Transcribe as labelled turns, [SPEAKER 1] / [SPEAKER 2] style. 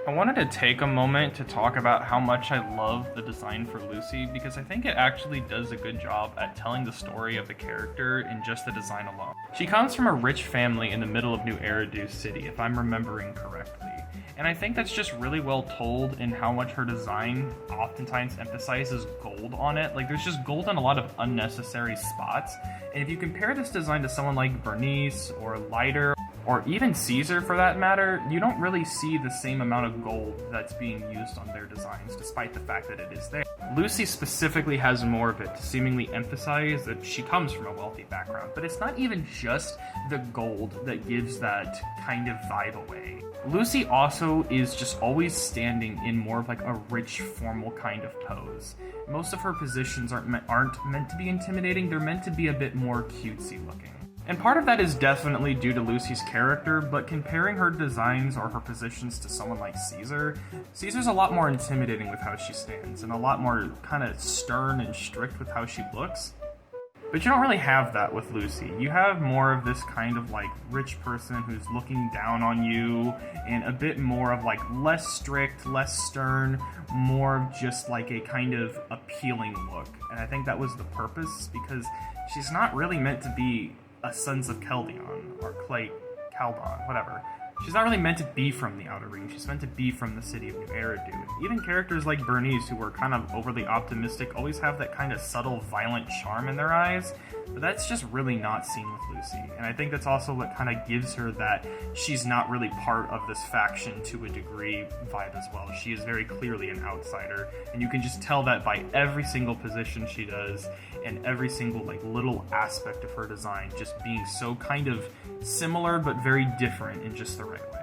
[SPEAKER 1] I wanted to take a moment to talk about how much I love the design for Lucy because I think it actually does a good job at telling the story of the character in just the design alone. She comes from a rich family in the middle of New Eridu City, if I'm remembering correctly. And I think that's just really well told in how much her design oftentimes emphasizes gold on it. Like, there's just gold in a lot of unnecessary spots. And if you compare this design to someone like Bernice or Lighter, or even Caesar for that matter, you don't really see the same amount of gold that's being used on their designs, despite the fact that it is there. Lucy specifically has more of it to seemingly emphasize that she comes from a wealthy background, but it's not even just the gold that gives that kind of vibe away. Lucy also is just always standing in more of like a rich, formal kind of pose. Most of her positions aren't meant to be intimidating, they're meant to be a bit more cutesy looking. And part of that is definitely due to Lucy's character, but comparing her designs or her positions to someone like Caesar, Caesar's a lot more intimidating with how she stands, and a lot more kind of stern and strict with how she looks. But you don't really have that with Lucy. You have more of this kind of like rich person who's looking down on you, and a bit more of like less strict, less stern, more of just like a kind of appealing look. And I think that was the purpose, because she's not really meant to be a Sons of Caldeon, or Caldon, whatever. She's not really meant to be from the Outer Ring, she's meant to be from the city of New Eridu. Even characters like Bernice, who were kind of overly optimistic, always have that kind of subtle, violent charm in their eyes, but that's just really not seen with Lucy. And I think that's also what kind of gives her that she's not really part of this faction to a degree vibe as well. She is very clearly an outsider, and you can just tell that by every single position she does, and every single like little aspect of her design just being so kind of similar but very different in just the right way.